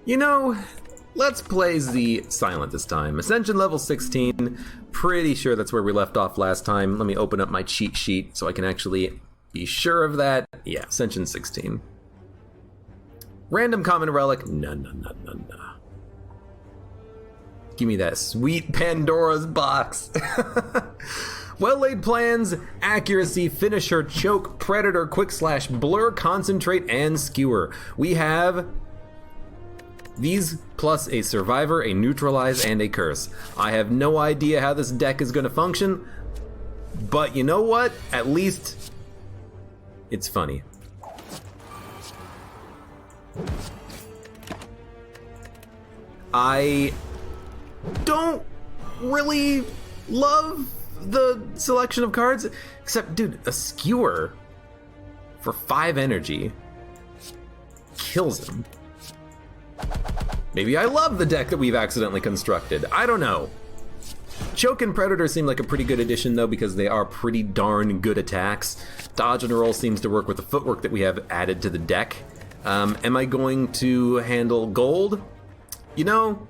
You know, let's play the Silent this time. Ascension level 16. Pretty sure that's where we left off last time. Let me open up my cheat sheet so I can actually be sure of that. Yeah, Ascension 16. Random common relic. No. Give me that sweet Pandora's box. Well-laid plans, accuracy, finisher, choke, predator, quick slash, blur, concentrate, and skewer. We have these plus a survivor, a neutralize, and a curse. I have no idea how this deck is going to function, but you know what? At least it's funny. I don't really love the selection of cards, except, dude, a skewer for 5 energy kills him. Maybe I love the deck that we've accidentally constructed. I don't know. Choke and Predator seem like a pretty good addition, though, because they are pretty darn good attacks. Dodge and Roll seems to work with the footwork that we have added to the deck. Am I going to handle gold? You know,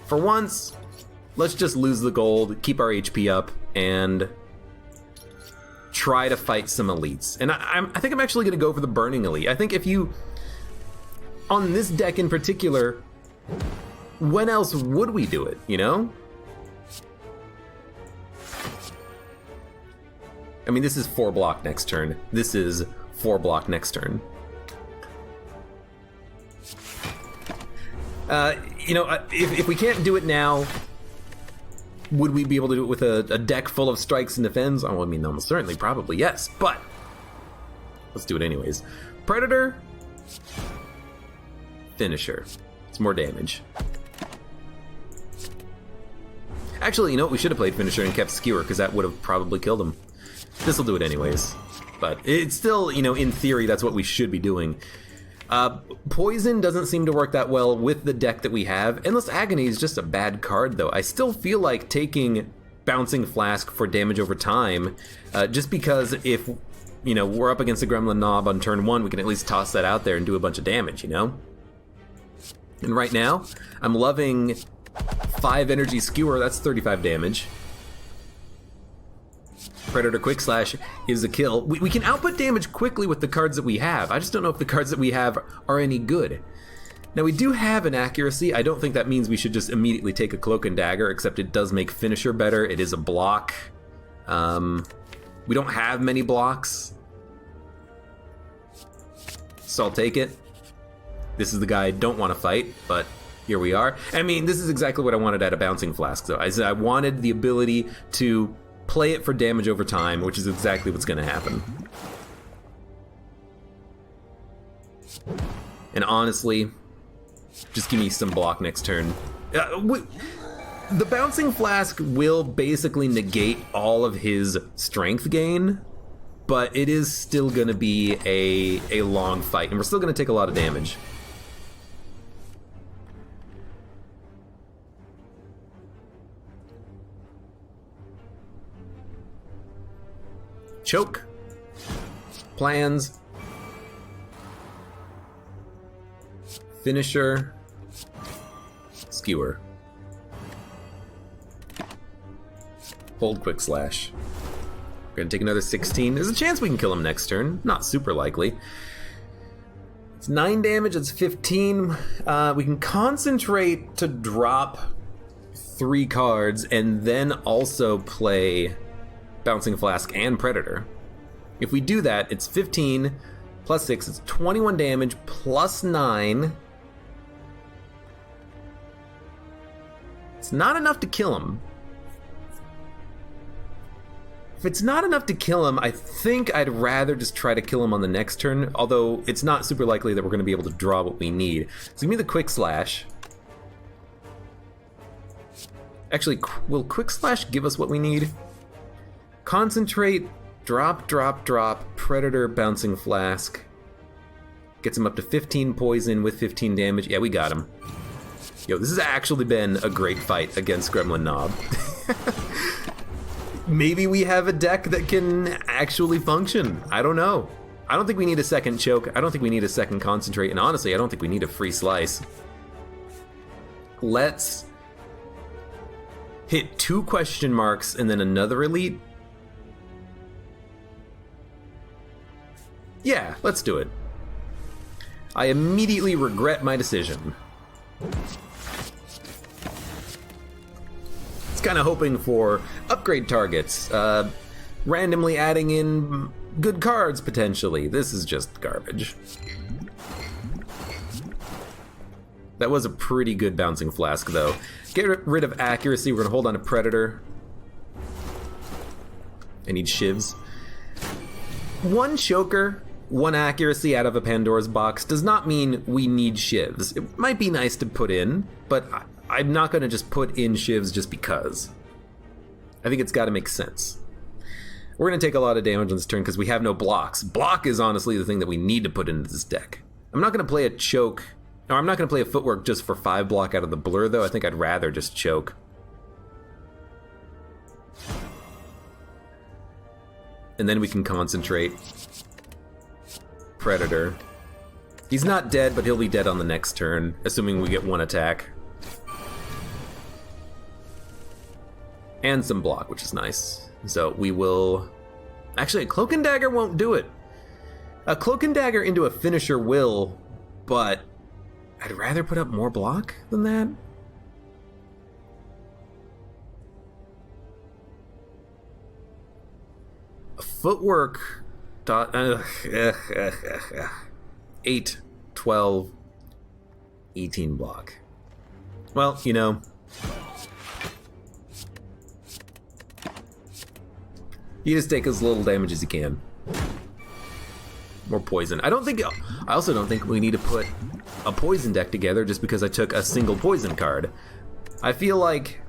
for once, let's just lose the gold, keep our HP up, and try to fight some elites. And I think I'm actually going to go for the Burning Elite. I think if you, on this deck in particular, when else would we do it, you know? I mean, this is 4 block next turn. This is 4 block next turn. You know, if we can't do it now, would we be able to do it with a deck full of strikes and defends? Oh, I mean, almost certainly, probably, yes, but let's do it anyways. Predator, finisher. It's more damage. Actually, you know what? We should have played finisher and kept skewer, because that would have probably killed him. This will do it anyways. But it's still, you know, in theory, that's what we should be doing. Poison doesn't seem to work that well with the deck that we have. Endless Agony is just a bad card, though. I still feel like taking Bouncing Flask for damage over time, just because if, you know, we're up against a Gremlin Knob on turn 1, we can at least toss that out there and do a bunch of damage, you know? And right now, I'm loving 5 energy skewer, that's 35 damage. Predator Quick Slash is a kill. We can output damage quickly with the cards that we have. I just don't know if the cards that we have are any good. Now, we do have an accuracy. I don't think that means we should just immediately take a Cloak and Dagger, except it does make finisher better. It is a block. We don't have many blocks, so I'll take it. This is the guy I don't want to fight, but here we are. I mean, this is exactly what I wanted out of Bouncing Flask, though. I wanted the ability to play it for damage over time, which is exactly what's going to happen. And honestly, just give me some block next turn. The Bouncing Flask will basically negate all of his strength gain, but it is still going to be a long fight, and we're still going to take a lot of damage. Choke, plans, finisher, skewer, hold quick slash. We're gonna take another 16. There's a chance we can kill him next turn, not super likely. It's 9 damage, it's 15. We can concentrate to drop 3 cards and then also play Bouncing Flask and Predator. If we do that, it's 15 plus 6, it's 21 damage plus 9. It's not enough to kill him. If it's not enough to kill him, I think I'd rather just try to kill him on the next turn, although it's not super likely that we're going to be able to draw what we need. So give me the Quick Slash. Actually, will Quick Slash give us what we need? Concentrate, drop, Predator, Bouncing Flask. Gets him up to 15 poison with 15 damage. Yeah, we got him. Yo, this has actually been a great fight against Gremlin Knob. Maybe we have a deck that can actually function. I don't know. I don't think we need a second choke. I don't think we need a second concentrate. And honestly, I don't think we need a free slice. let's hit 2 question marks and then another elite. Yeah, let's do it. I immediately regret my decision. It's kind of hoping for upgrade targets, randomly adding in good cards potentially. This is just garbage. That was a pretty good bouncing flask though. Get rid of accuracy, we're gonna hold on to Predator. I need shivs. 1 choker, 1 accuracy out of a Pandora's box does not mean we need shivs. It might be nice to put in, but I'm not gonna just put in shivs just because. I think it's gotta make sense. We're gonna take a lot of damage on this turn because we have no blocks. Block is honestly the thing that we need to put into this deck. I'm not gonna play a choke, or I'm not gonna play a footwork just for 5 block out of the blur though. I think I'd rather just choke. And then we can concentrate. Predator. He's not dead, but he'll be dead on the next turn, assuming we get 1 attack. And some block, which is nice. So we will... Actually, a Cloak and Dagger won't do it. A Cloak and Dagger into a finisher will, but I'd rather put up more block than that. A footwork... 8, 12, 18 block. Well, you know... You just take as little damage as you can. More poison. I also don't think we need to put a poison deck together just because I took a single poison card. I feel like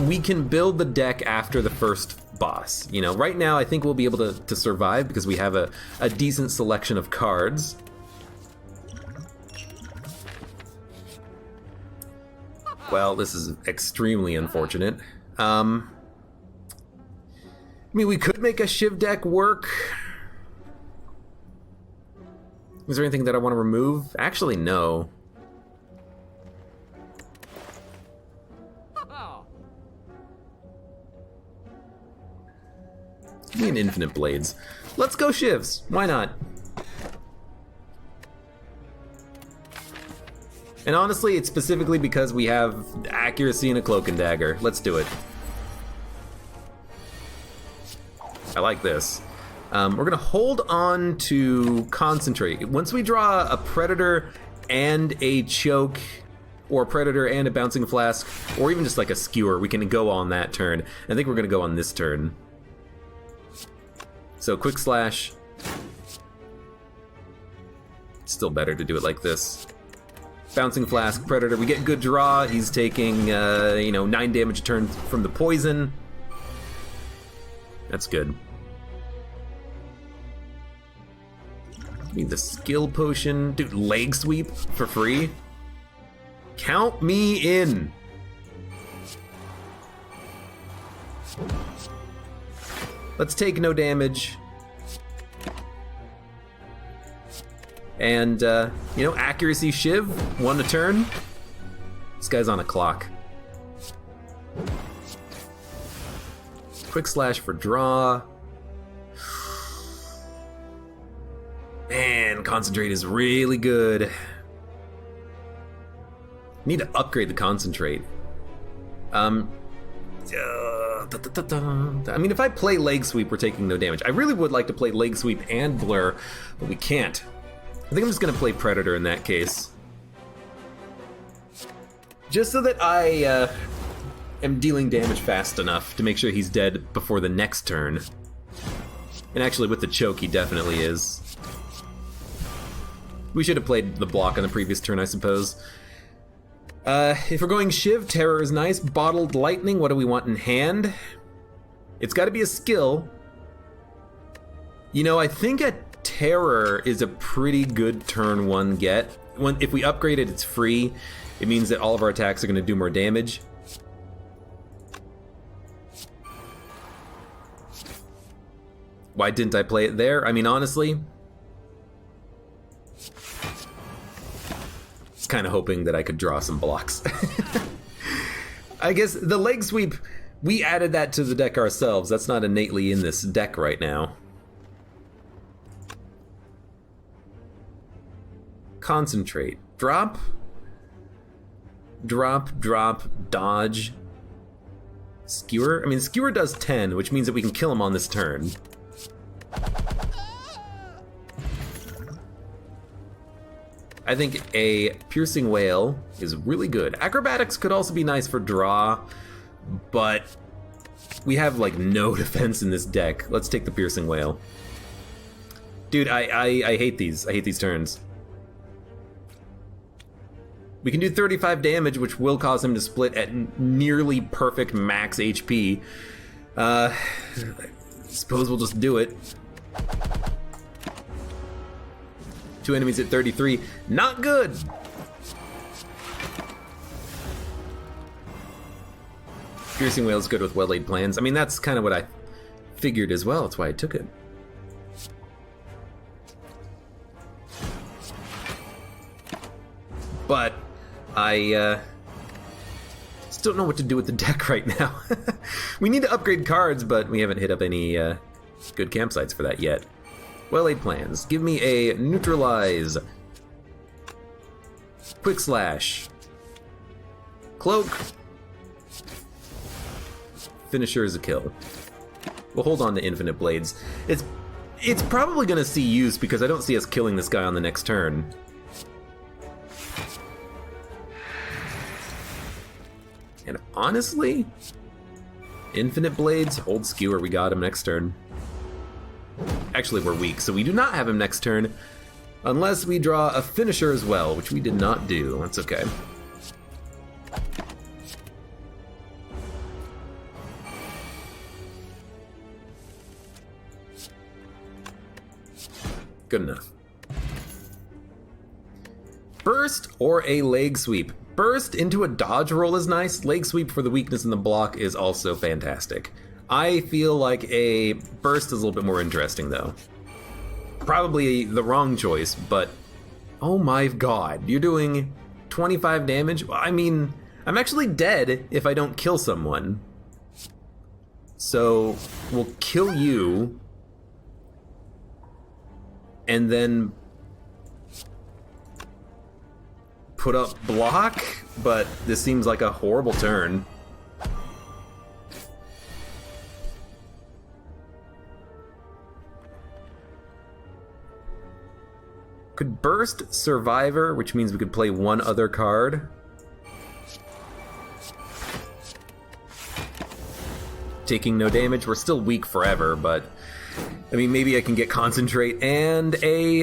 we can build the deck after the first boss. You know, right now I think we'll be able to survive because we have a decent selection of cards. Well, this is extremely unfortunate. I mean, we could make a Shiv deck work. Is there anything that I want to remove? Actually, no. Give me an Infinite Blades. Let's go Shivs. Why not? And honestly, it's specifically because we have accuracy and a Cloak and Dagger. Let's do it. I like this. We're gonna hold on to Concentrate. Once we draw a Predator and a Choke, or a Predator and a Bouncing Flask, or even just like a Skewer, we can go on that turn. I think we're gonna go on this turn. So Quick Slash. It's still better to do it like this. Bouncing Flask, Predator, we get good draw. He's taking, 9 damage a turn from the poison. That's good. Need the skill potion. Dude, leg sweep for free? Count me in. Let's take no damage. And, accuracy Shiv, 1 a turn. This guy's on a clock. Quick Slash for draw. Man, Concentrate is really good. Need to upgrade the Concentrate. I mean, if I play Leg Sweep, we're taking no damage. I really would like to play Leg Sweep and Blur, but we can't. I think I'm just gonna play Predator in that case. Just so that I am dealing damage fast enough to make sure he's dead before the next turn. And actually with the choke, he definitely is. We should have played the block on the previous turn, I suppose. If we're going Shiv, Terror is nice. Bottled Lightning, what do we want in hand? It's gotta be a skill. You know, I think a Terror is a pretty good turn 1 get. If we upgrade it, it's free. It means that all of our attacks are gonna do more damage. Why didn't I play it there? I mean, honestly, kind of hoping that I could draw some blocks. I guess the leg sweep, we added that to the deck ourselves. That's not innately in this deck right now. Concentrate. Drop. Drop, drop, dodge. Skewer? I mean, Skewer does 10, which means that we can kill him on this turn. I think a Piercing Wail is really good. Acrobatics could also be nice for draw, but we have like no defense in this deck. Let's take the Piercing Wail. Dude, I hate these. I hate these turns. We can do 35 damage, which will cause him to split at nearly perfect max HP. Suppose we'll just do it. 2 enemies at 33. Not good! Piercing Wail is good with well-laid plans. I mean, that's kind of what I figured as well. That's why I took it. But I still don't know what to do with the deck right now. We need to upgrade cards, but we haven't hit up any good campsites for that yet. Well-laid plans. Give me a neutralize. Quick slash. Cloak. Finisher is a kill. We'll hold on to infinite blades. It's probably gonna see use because I don't see us killing this guy on the next turn. And honestly, infinite blades, hold Skewer, we got him next turn. Actually, we're weak, so we do not have him next turn, unless we draw a finisher as well, which we did not do. That's okay. Good enough. Burst or a leg sweep. Burst into a dodge roll is nice. Leg sweep for the weakness in the block is also fantastic. I feel like a burst is a little bit more interesting, though. Probably the wrong choice, but oh my god, you're doing 25 damage? I mean, I'm actually dead if I don't kill someone. So, we'll kill you, and then put up block, but this seems like a horrible turn. Could burst Survivor, which means we could play one other card. Taking no damage. We're still weak forever, but I mean, maybe I can get Concentrate and a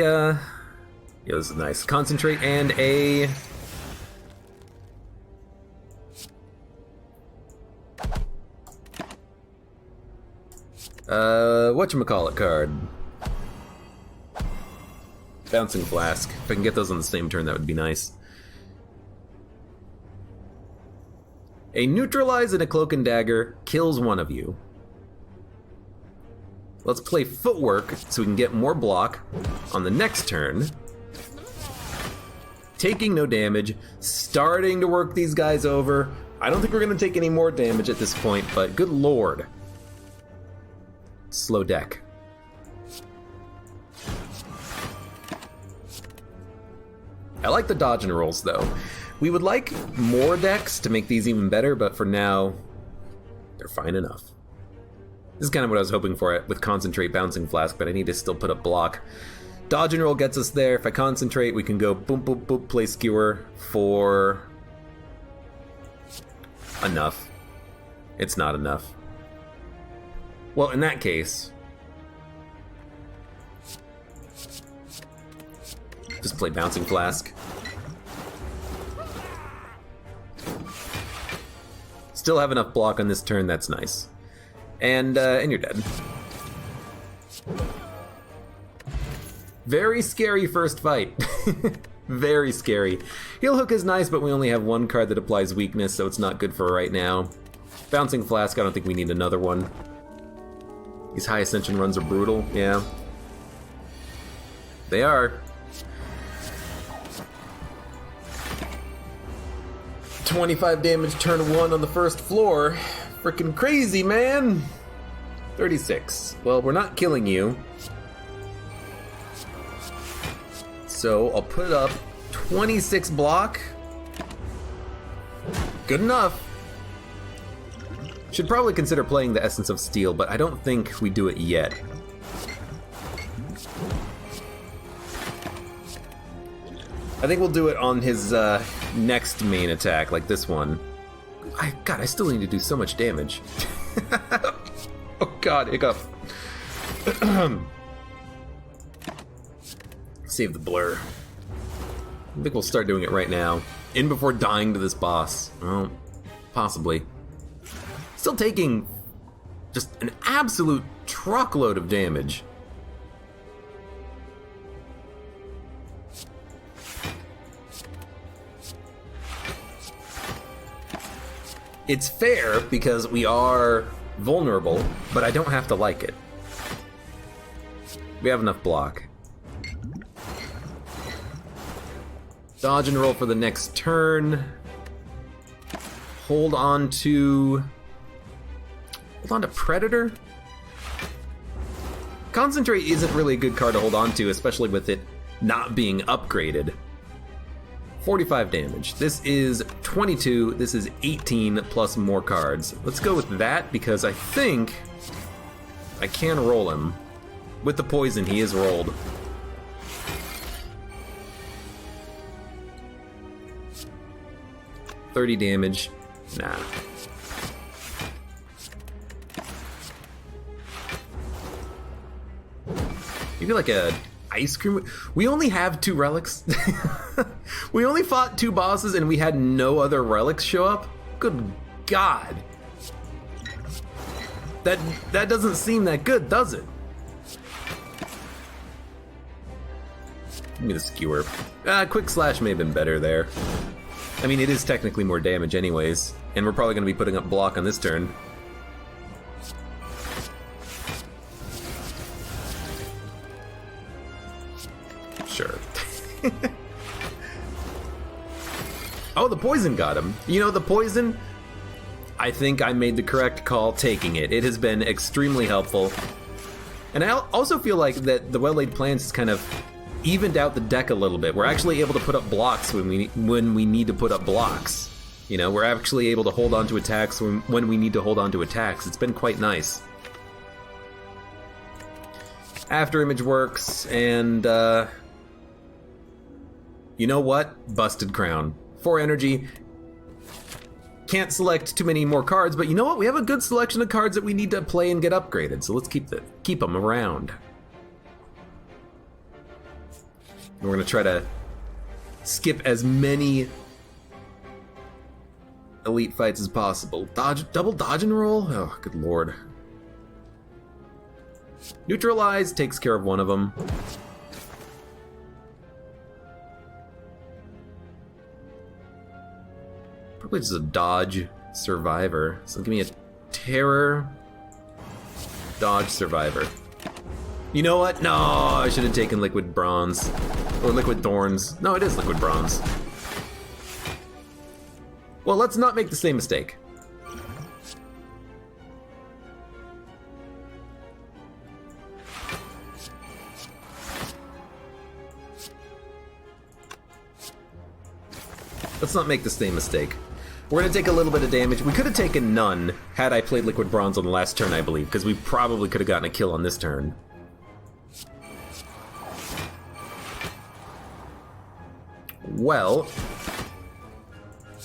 yeah, this is nice. Concentrate and a whatchamacallit card. Bouncing Flask. If I can get those on the same turn, that would be nice. A neutralize and a cloak and dagger kills one of you. Let's play footwork so we can get more block on the next turn. Taking no damage, starting to work these guys over. I don't think we're gonna take any more damage at this point, but good lord. Slow deck. I like the dodge and rolls, though. We would like more decks to make these even better, but for now, they're fine enough. This is kind of what I was hoping for with Concentrate, Bouncing Flask, but I need to still put up block. Dodge and roll gets us there. If I concentrate, we can go boom, boom, boom, play Skewer for enough. It's not enough. Well, in that case, just play Bouncing Flask. Still have enough block on this turn, that's nice. And you're dead. Very scary first fight. Very scary. Heal Hook is nice, but we only have one card that applies weakness, so it's not good for right now. Bouncing Flask, I don't think we need another one. These high ascension runs are brutal, yeah. They are. 25 damage turn 1 on the first floor. Freaking crazy, man! 36. Well, we're not killing you. So I'll put up 26 block. Good enough. Should probably consider playing the Essence of Steel, but I don't think we do it yet. I think we'll do it on his next main attack, like this one. God, I still need to do so much damage. Oh god, hiccup. Save the blur. I think we'll start doing it right now. In before dying to this boss. Well, possibly. Still taking just an absolute truckload of damage. It's fair because we are vulnerable, but I don't have to like it. We have enough block. Dodge and roll for the next turn. Hold on to Predator. Concentrate isn't really a good card to hold on to, especially with it not being upgraded. 45 damage. This is 22, this is 18 plus more cards. Let's go with that because I think I can roll him. With the poison, he is rolled. $30 damage. Nah. Maybe like a ice cream. We only have 2 relics. We only fought 2 bosses and we had no other relics show up? Good God. That doesn't seem that good, does it? Give me the skewer. Quick slash may have been better there. I mean, it is technically more damage anyways, and we're probably going to be putting up block on this turn. Sure. Oh, the poison got him. You know, the poison, I think I made the correct call taking it. It has been extremely helpful. And I also feel like that the Well-Laid Plans has kind of evened out the deck a little bit. We're actually able to put up blocks when we need to put up blocks. You know, we're actually able to hold on to attacks when we need to hold on to attacks. It's been quite nice. After Image works, and you know what? Busted Crown. 4 energy. Can't select too many more cards, but you know what? We have a good selection of cards that we need to play and get upgraded, so let's keep them around. And we're gonna try to skip as many elite fights as possible. Double dodge and roll? Oh, good lord. Neutralize takes care of one of them. Probably just a dodge survivor. So give me a terror, dodge survivor. You know what? No, I should have taken liquid bronze. Or liquid thorns. No, it is liquid bronze. Well, let's not make the same mistake. Let's not make the same mistake. We're gonna take a little bit of damage. We could have taken none had I played liquid bronze on the last turn, I believe, because we probably could have gotten a kill on this turn. Well,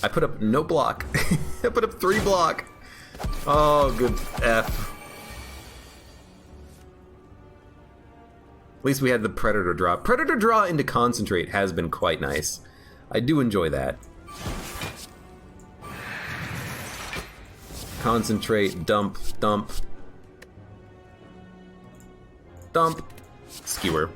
I put up no block. I put up 3 block. Oh, good F. At least we had the Predator draw. Predator draw into Concentrate has been quite nice. I do enjoy that. Concentrate, dump, dump. Dump, skewer.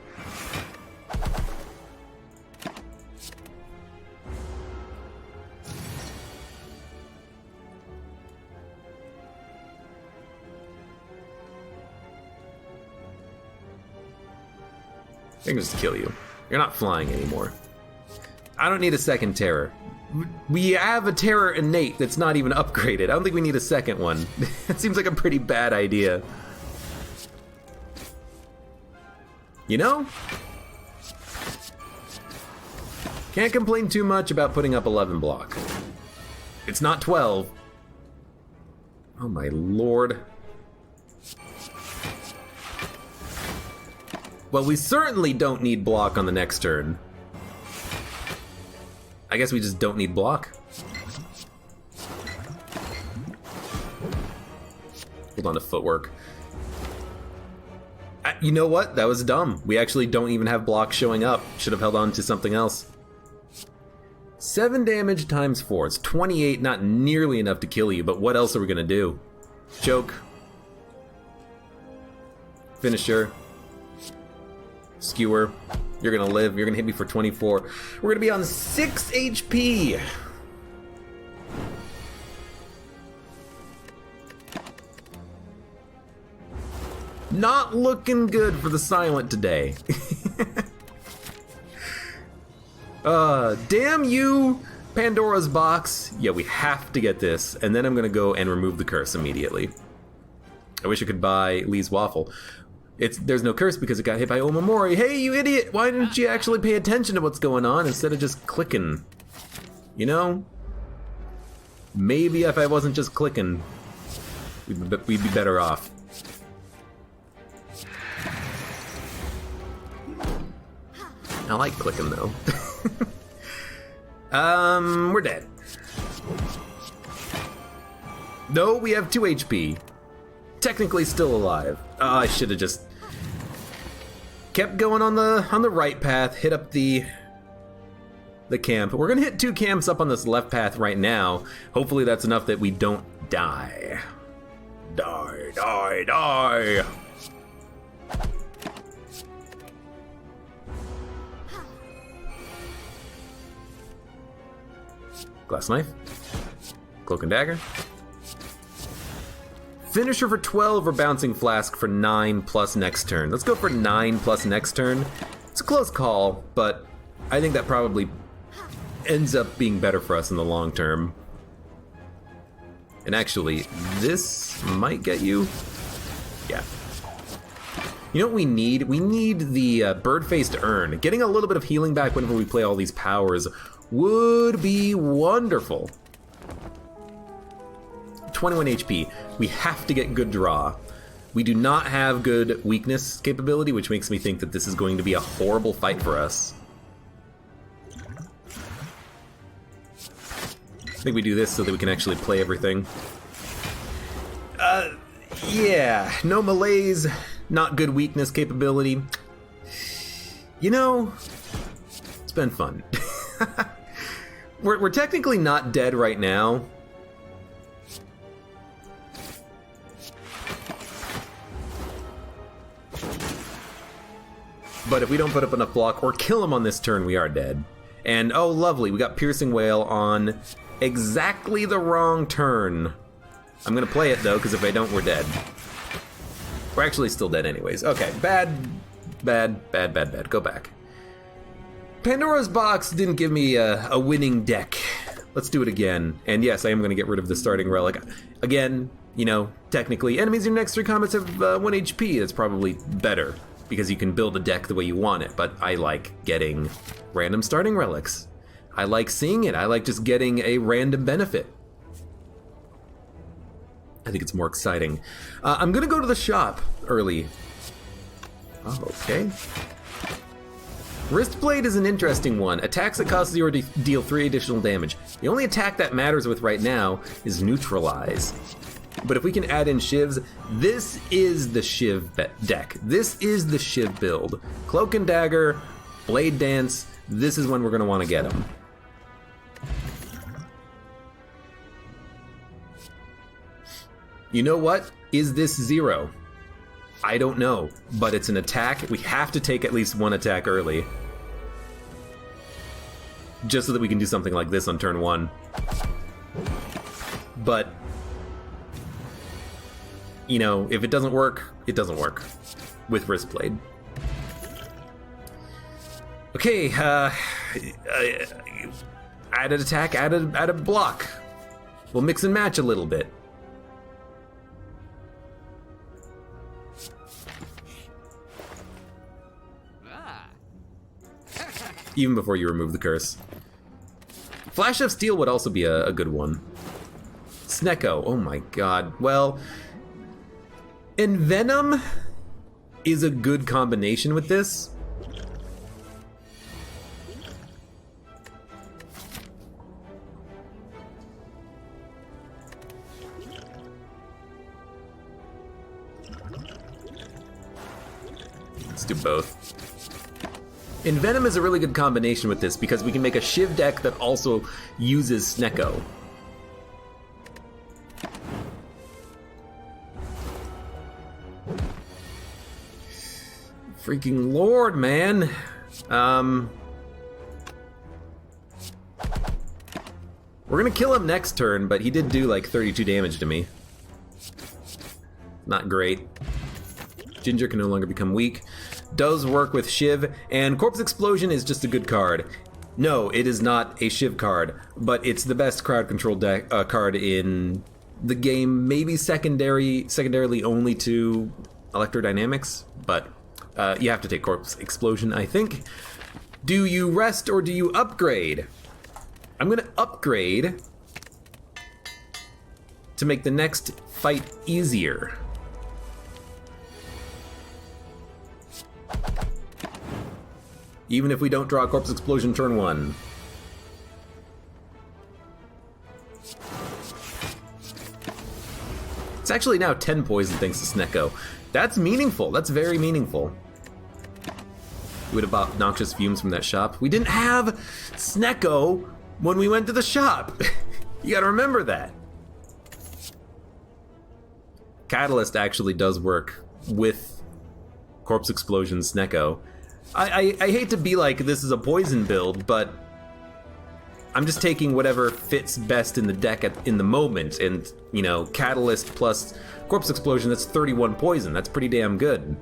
I can just kill you. You're not flying anymore. I don't need a second terror. We have a Terror innate that's not even upgraded. I don't think we need a second one. It seems like a pretty bad idea. You know? Can't complain too much about putting up 11 block. It's not 12. Oh my lord. Well, we certainly don't need block on the next turn. I guess we just don't need block. Hold on to footwork. You know what? That was dumb. We actually don't even have block showing up. Should have held on to something else. 7 damage times 4. It's 28, not nearly enough to kill you, but what else are we gonna do? Choke. Finisher. Skewer. You're gonna live. You're gonna hit me for 24. We're gonna be on 6 HP. Not looking good for the Silent today. Damn you, Pandora's box. Yeah, we have to get this, and then I'm gonna go and remove the curse immediately. I wish I could buy Lee's Waffle. There's no curse because it got hit by Omamori. Hey, you idiot! Why didn't you actually pay attention to what's going on instead of just clicking? You know? Maybe if I wasn't just clicking, we'd be better off. I like clicking though. We're dead. No, we have 2 HP. Technically still alive. I should have just kept going on the right path, hit up the camp. We're gonna hit 2 camps up on this left path right now. Hopefully that's enough that we don't die. Die, die, die. Glass Knife. Cloak and Dagger. Finisher for 12 or Bouncing Flask for 9 plus next turn. Let's go for 9 plus next turn. It's a close call, but I think that probably ends up being better for us in the long term. And actually, this might get you. Yeah. You know what we need? We need the Bird-Faced Urn. Getting a little bit of healing back whenever we play all these powers would be wonderful. 21 HP. We have to get good draw. We do not have good weakness capability, which makes me think that this is going to be a horrible fight for us. I think we do this so that we can actually play everything. Yeah, no malaise, not good weakness capability. You know, it's been fun. We're technically not dead right now. But if we don't put up enough block or kill him on this turn, we are dead. And oh lovely, we got Piercing Wail on exactly the wrong turn. I'm gonna play it though, because if I don't, we're dead. We're actually still dead anyways. Okay, bad. Go back. Pandora's box didn't give me a winning deck. Let's do it again. And yes, I am gonna get rid of the starting relic. Again, you know, technically, enemies in your next 3 combats have 1 HP. That's probably better, because you can build a deck the way you want it, but I like getting random starting relics. I like seeing it. I like just getting a random benefit. I think it's more exciting. I'm gonna go to the shop early. Oh, okay. Wristblade is an interesting one. Attacks that cause 0 deal 3 additional damage. The only attack that matters with right now is Neutralize. But if we can add in shivs, this is the shiv deck. This is the shiv build. Cloak and Dagger, Blade Dance, this is when we're gonna wanna get them. You know what? Is this 0? I don't know, but it's an attack. We have to take at least 1 attack early. Just so that we can do something like this on turn 1. But you know, if it doesn't work, it doesn't work with Wristblade. Okay, added attack, added block. We'll mix and match a little bit. Even before you remove the curse. Flash of Steel would also be a good one. Snecko, oh my god. Well, Envenom is a good combination with this. Let's do both. Envenom is a really good combination with this because we can make a Shiv deck that also uses Snecko. Freaking lord, man. We're gonna kill him next turn, but he did do like 32 damage to me. Not great. Ginger can no longer become weak. Does work with Shiv, and Corpse Explosion is just a good card. No, it is not a Shiv card, but it's the best crowd control deck card in the game. Maybe secondarily only to Electrodynamics, but you have to take Corpse Explosion, I think. Do you rest or do you upgrade? I'm gonna upgrade to make the next fight easier. Even if we don't draw a Corpse Explosion turn 1. It's actually now 10 poison thanks to Snecko. That's meaningful. That's very meaningful. We would have bought Noxious Fumes from that shop. We didn't have Snecko when we went to the shop. You gotta remember that. Catalyst actually does work with Corpse Explosion Snecko. I hate to be like, this is a poison build, but I'm just taking whatever fits best in the deck in the moment, and, you know, Catalyst plus Corpse Explosion, that's 31 poison. That's pretty damn good.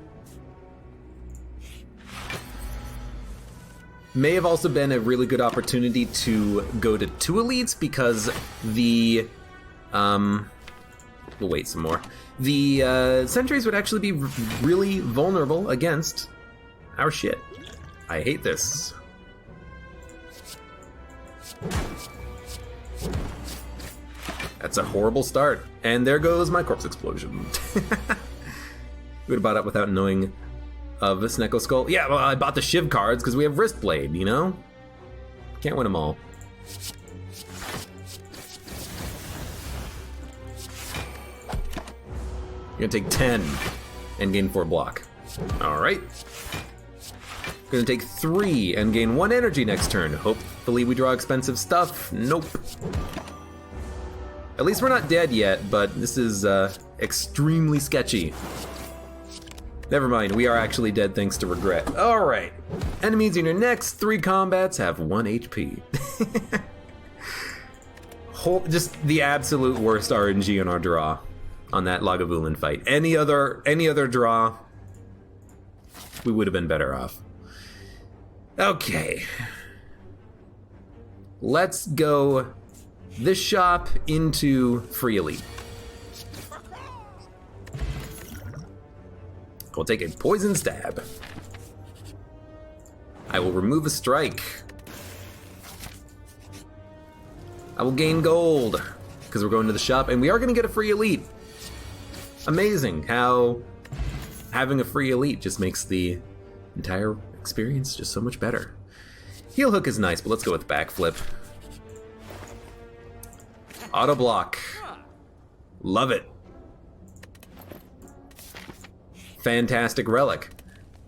May have also been a really good opportunity to go to 2 elites, because the, we'll wait some more. The sentries would actually be really vulnerable against our shit. I hate this. That's a horrible start. And there goes my Corpse Explosion. We would have bought it without knowing of the Snecko Skull. Yeah, well, I bought the Shiv cards because we have Wristblade, you know? Can't win them all. You're gonna take 10 and gain 4 block. Alright. Gonna take 3 and gain 1 energy next turn. Hopefully we draw expensive stuff. Nope. At least we're not dead yet, but this is extremely sketchy. Never mind, we are actually dead thanks to regret. Alright. Enemies in your next 3 combats have 1 HP. Just the absolute worst RNG on our draw on that Lagavulin fight. Any other draw, we would have been better off. Okay. Let's go this shop into Free Elite. We'll take a Poison Stab. I will remove a strike. I will gain gold, because we're going to the shop, and we are going to get a Free Elite. Amazing how having a Free Elite just makes the entire experience just so much better. Heel Hook is nice, but let's go with Backflip. Auto Block. Love it. Fantastic Relic.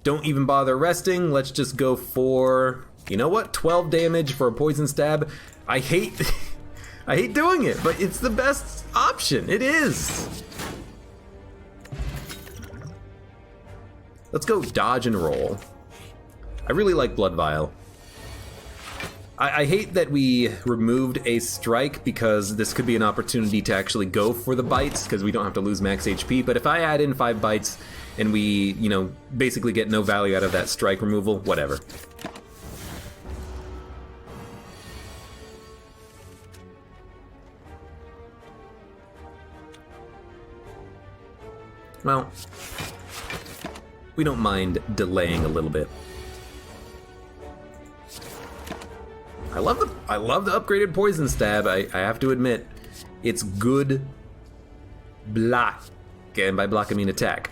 Don't even bother resting. Let's just go for, you know what? 12 damage for a Poison Stab. I hate I hate doing it, but it's the best option. It is. Let's go dodge and roll. I really like Blood Vial. I hate that we removed a strike, because this could be an opportunity to actually go for the bites, because we don't have to lose max HP, but if I add in 5 bites and we, you know, basically get no value out of that strike removal, whatever. Well, we don't mind delaying a little bit. I love the upgraded poison stab. I have to admit, it's good block, and by block I mean attack.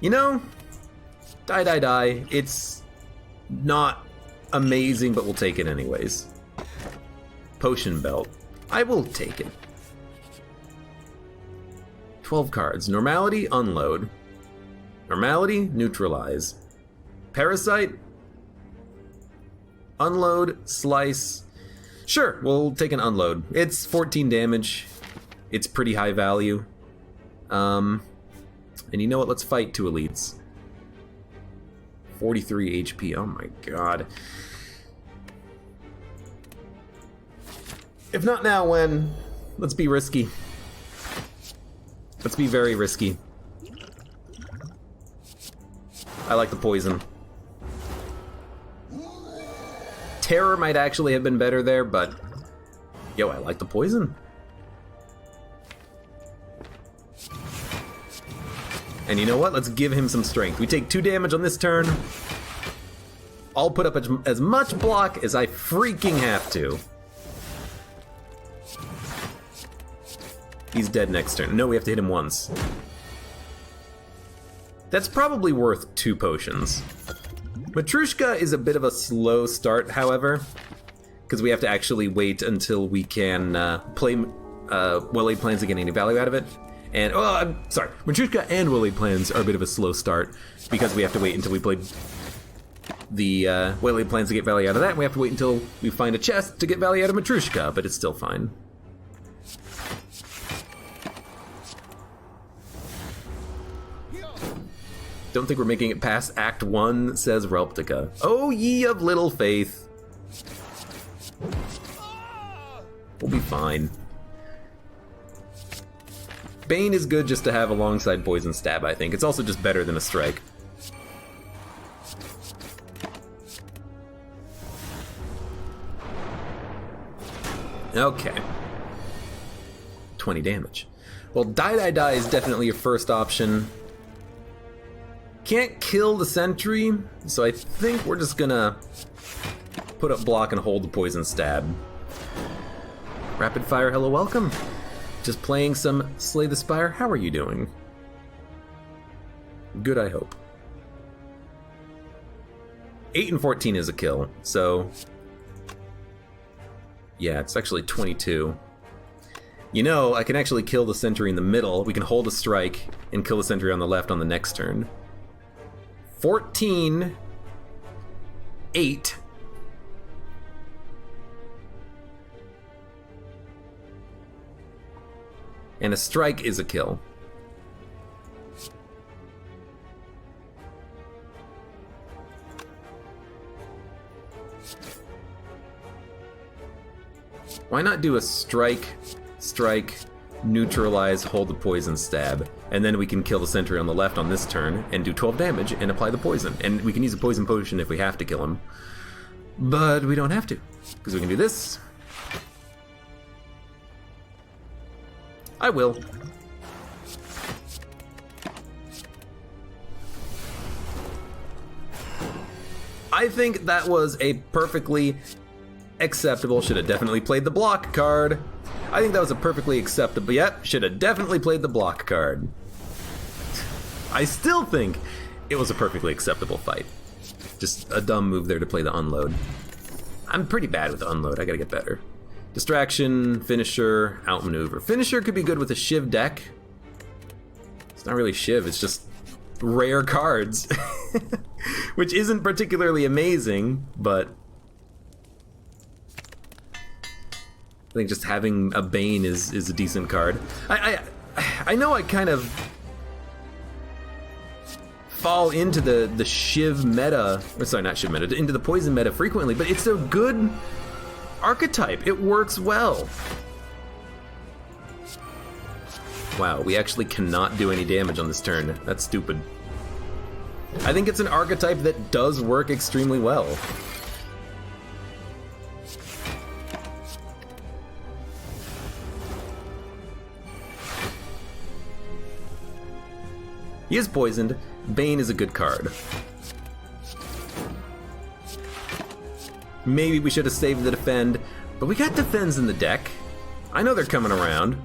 You know, die. It's not amazing, but we'll take it anyways. Potion belt. I will take it. 12 cards. Normality, unload. Normality, neutralize. Parasite, unload, slice. Sure, we'll take an unload. It's 14 damage. It's pretty high value. And you know what? Let's fight 2 elites. 43 HP. Oh my god. If not now, when? Let's be risky. Let's be very risky. I like the poison. Terror might actually have been better there, but yo, I like the poison. And you know what? Let's give him some strength. We take 2 damage on this turn. I'll put up as much block as I freaking have to. He's dead next turn. No, we have to hit him once. That's probably worth 2 potions. Matrushka is a bit of a slow start, however, because we have to actually wait until we can play well-laid plans to get any value out of it. And, oh, I'm sorry, Matrushka and well-laid plans are a bit of a slow start, because we have to wait until we play the well-laid plans to get value out of that, and we have to wait until we find a chest to get value out of Matrushka, but it's still fine. Don't think we're making it past Act 1, says Relptica. Oh, ye of little faith. We'll be fine. Bane is good just to have alongside Poison Stab, I think. It's also just better than a strike. Okay. 20 damage. Well, die is definitely your first option. Can't kill the sentry, so I think we're just gonna put up block and hold the Poison Stab. Rapid fire, hello, welcome. Just playing some Slay the Spire. How are you doing? Good, I hope. 8 and 14 is a kill, so yeah, it's actually 22. You know, I can actually kill the sentry in the middle. We can hold a strike and kill the sentry on the left on the next turn. 14, 8. And a strike is a kill. Why not do a strike, neutralize, hold the Poison Stab, and then we can kill the sentry on the left on this turn and do 12 damage and apply the poison. And we can use a poison potion if we have to kill him. But we don't have to, because we can do this. I will. I think that was a perfectly acceptable, should have definitely played the block card. I think that was a perfectly acceptable, yep, should have definitely played the block card. I still think it was a perfectly acceptable fight. Just a dumb move there to play the unload. I'm pretty bad with the unload, I gotta get better. Distraction, finisher, outmaneuver. Finisher could be good with a Shiv deck. It's not really Shiv, it's just rare cards. Which isn't particularly amazing, but I think just having a Bane is a decent card. I know I kind of fall into the Shiv meta, or sorry, not Shiv meta, into the poison meta frequently, but it's a good archetype. It works well. Wow, we actually cannot do any damage on this turn. That's stupid. I think it's an archetype that does work extremely well. He is poisoned. Bane is a good card. Maybe we should have saved the defend, but we got defends in the deck. I know they're coming around.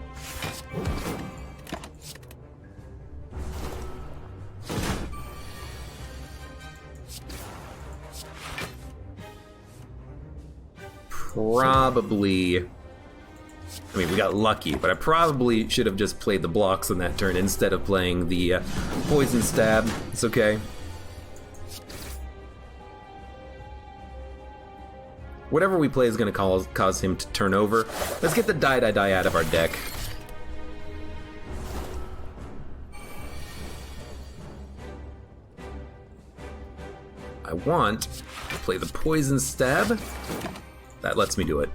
Probably... I mean, we got lucky, but I probably should have just played the blocks on that turn instead of playing the poison stab. It's okay. Whatever we play is going to cause him to turn over. Let's get the die out of our deck. I want to play the poison stab. That lets me do it.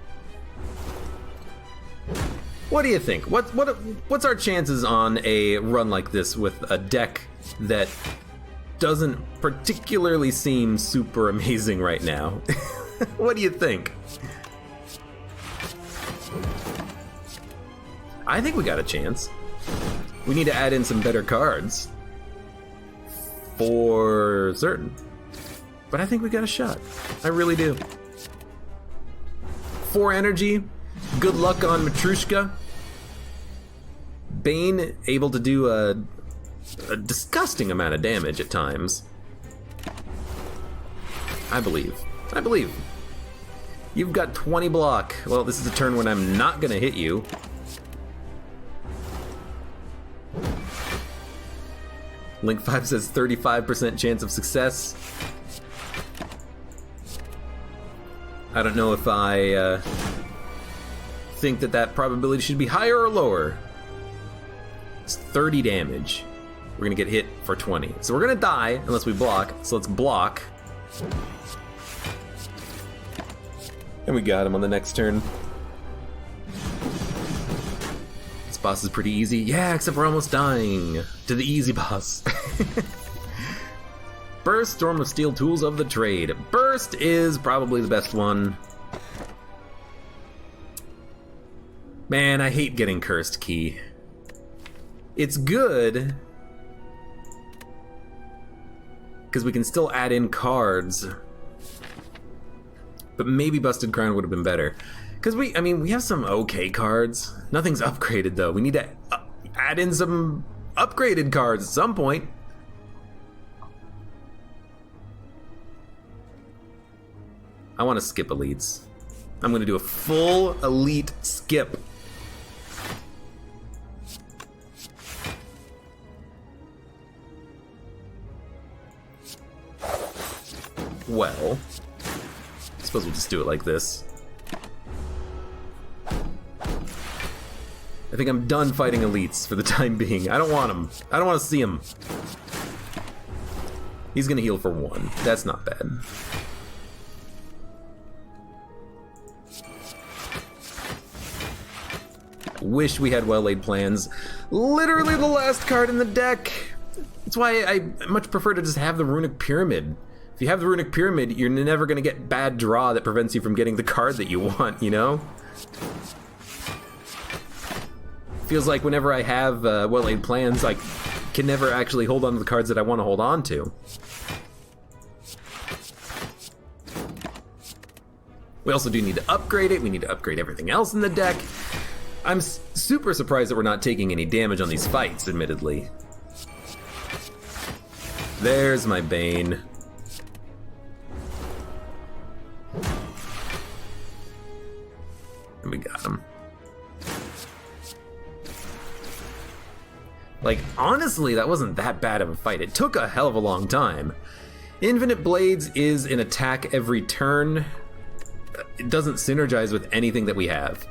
What do you think? What's our chances on a run like this with a deck that doesn't particularly seem super amazing right now? What do you think? I think we got a chance. We need to add in some better cards. For certain. But I think we got a shot. I really do. 4 energy. Good luck on Matrushka. Bane able to do a disgusting amount of damage at times. I believe. You've got 20 block. Well, this is a turn when I'm not gonna hit you. Link 5 says 35% chance of success. I don't know if I think that probability should be higher or lower. It's 30 damage. We're gonna get hit for 20. So we're gonna die unless we block. So let's block. And we got him on the next turn. This boss is pretty easy. Yeah, except we're almost dying to the easy boss. Burst, Storm of Steel, Tools of the Trade. Burst is probably the best one. Man, I hate getting Cursed Key. It's good, because we can still add in cards. But maybe Busted Crown would have been better. Because we have some okay cards. Nothing's upgraded though. We need to add in some upgraded cards at some point. I want to skip elites. I'm going to do a full elite skip. Well, I suppose we'll just do it like this. I think I'm done fighting elites for the time being. I don't want them. I don't want to see him. He's going to heal for 1. That's not bad. Wish we had well-laid plans. Literally the last card in the deck. That's why I much prefer to just have the Runic Pyramid. If you have the Runic Pyramid, you're never going to get bad draw that prevents you from getting the card that you want, you know? Feels like whenever I have well-laid plans, I can never actually hold on to the cards that I want to hold on to. We also do need to upgrade it. We need to upgrade everything else in the deck. I'm super surprised that we're not taking any damage on these fights, admittedly. There's my Bane. And we got him. Like, honestly, that wasn't that bad of a fight. It took a hell of a long time. Infinite Blades is an attack every turn. It doesn't synergize with anything that we have.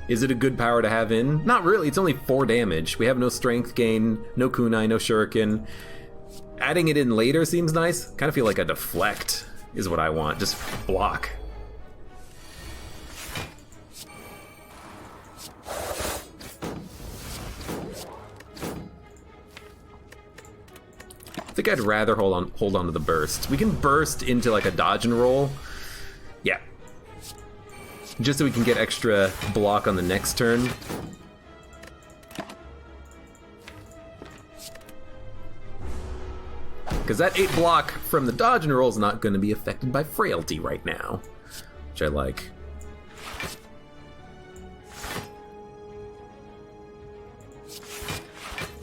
Is it a good power to have in? Not really, it's only 4 damage. We have no strength gain, no kunai, no shuriken. Adding it in later seems nice. Kind of feel like a deflect is what I want, just block. I think I'd rather hold on to the burst. We can burst into like a dodge and roll. Yeah. Just so we can get extra block on the next turn. because that 8 block from the dodge and roll is not going to be affected by frailty right now, which I like.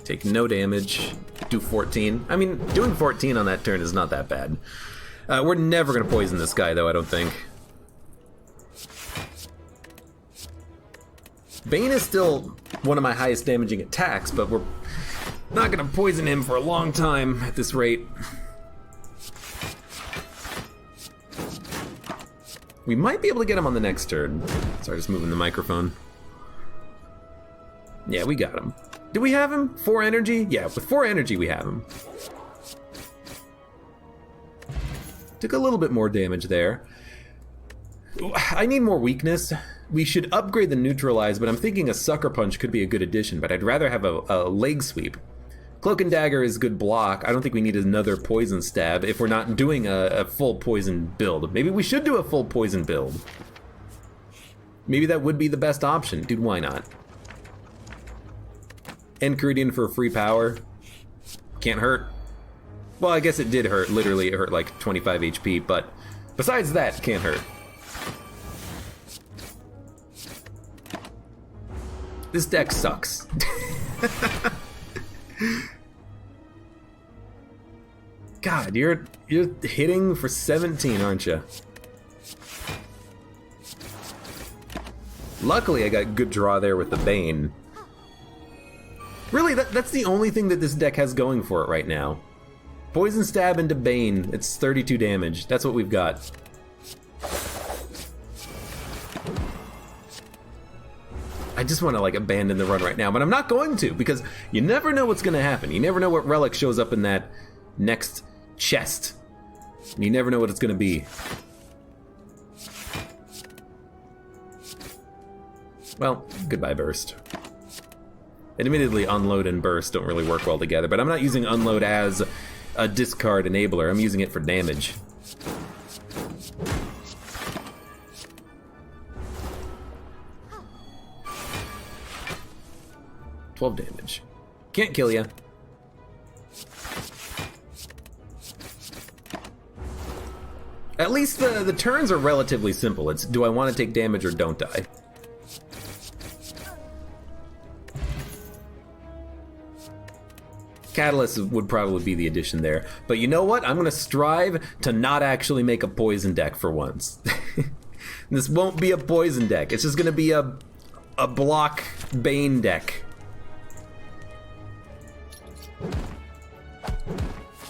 Take no damage, do 14. I mean, doing 14 on that turn is not that bad. We're never going to poison this guy, though, I don't think. Bane is still one of my highest damaging attacks, but we're not going to poison him for a long time at this rate. We might be able to get him on the next turn. Sorry, just moving the microphone. Yeah, we got him. Do we have him? 4 energy? Yeah, with 4 energy we have him. Took a little bit more damage there. I need more weakness. We should upgrade the neutralize, but I'm thinking a sucker punch could be a good addition, but I'd rather have a leg sweep. Cloak and dagger is good block. I don't think we need another poison stab if we're not doing a full poison build. Maybe we should do a full poison build. Maybe that would be the best option. Dude, why not? Enchiridion for free power. Can't hurt. Well, I guess it did hurt. Literally, it hurt like 25 HP, but besides that, can't hurt. This deck sucks. God, you're hitting for 17, aren't you? Luckily, I got good draw there with the Bane. Really, that's the only thing that this deck has going for it right now. Poison Stab into Bane, it's 32 damage. That's what we've got. I just want to like abandon the run right now, but I'm not going to, because you never know what's going to happen. You never know what relic shows up in that next chest. And you never know what it's going to be. Well, goodbye burst. Admittedly, unload and burst don't really work well together, but I'm not using unload as a discard enabler. I'm using it for damage. $12 damage. Can't kill ya. At least the turns are relatively simple. It's do I want to take damage or don't I? Catalyst would probably be the addition there. But you know what? I'm going to strive to not actually make a poison deck for once. This won't be a poison deck. It's just going to be a block Bane deck.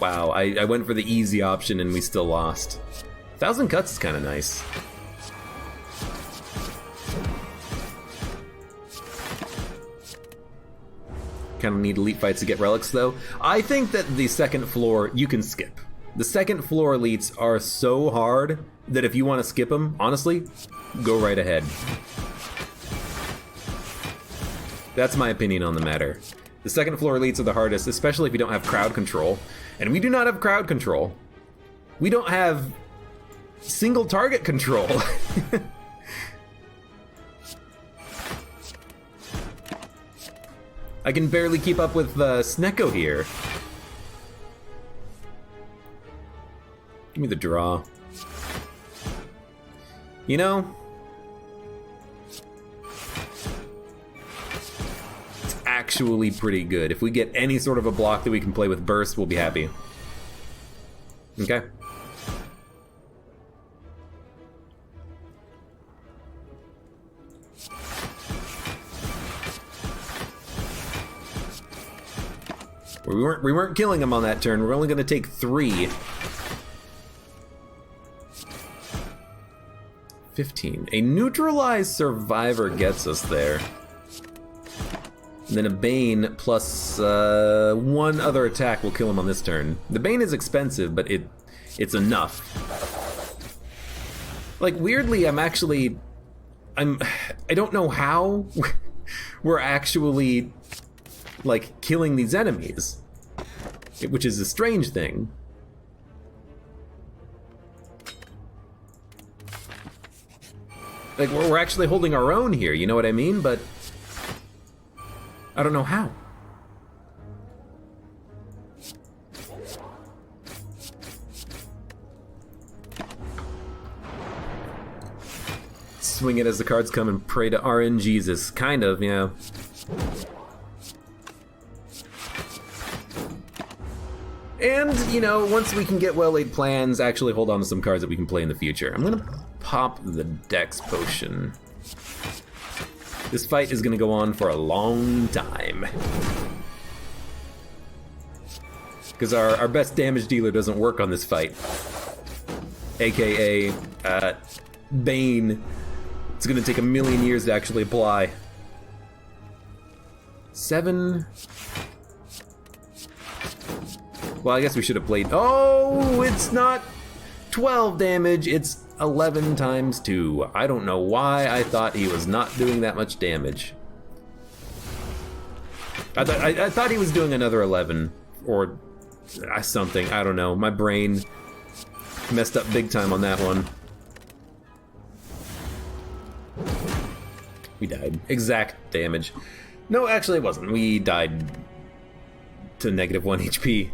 Wow, I went for the easy option and we still lost. 1,000 cuts is kind of nice. Kind of need elite fights to get relics though. I think that the second floor you can skip. The second floor elites are so hard that if you want to skip them, honestly, go right ahead. That's my opinion on the matter. The second floor elites are the hardest, especially if you don't have crowd control. And we do not have crowd control. We don't have single target control. I can barely keep up with Snecko here. Give me the draw. You know, it's actually pretty good. If we get any sort of a block that we can play with burst, we'll be happy. Okay. We weren't killing him on that turn. We're only going to take 3. 15. A neutralized survivor gets us there. And then a Bane plus 1 other attack will kill him on this turn. The Bane is expensive, but it's enough. Like, weirdly, I don't know how we're actually like killing these enemies, which is a strange thing. Like we're actually holding our own here, you know what I mean? But I don't know how. swing it as the cards come and pray to RNGesus. Kind of, yeah. And, you know, once we can get well-laid plans, actually hold on to some cards that we can play in the future. I'm gonna pop the Dex Potion. This fight is gonna go on for a long time. Because our best damage dealer doesn't work on this fight. AKA, Bane. It's gonna take a million years to actually apply. 7... Well, I guess we should have played... Oh, it's not 12 damage, it's 11 times 2. I don't know why I thought he was not doing that much damage. I thought he was doing another 11, or something, I don't know. My brain messed up big time on that one. We died. Exact damage. No, actually it wasn't. We died to -1 HP.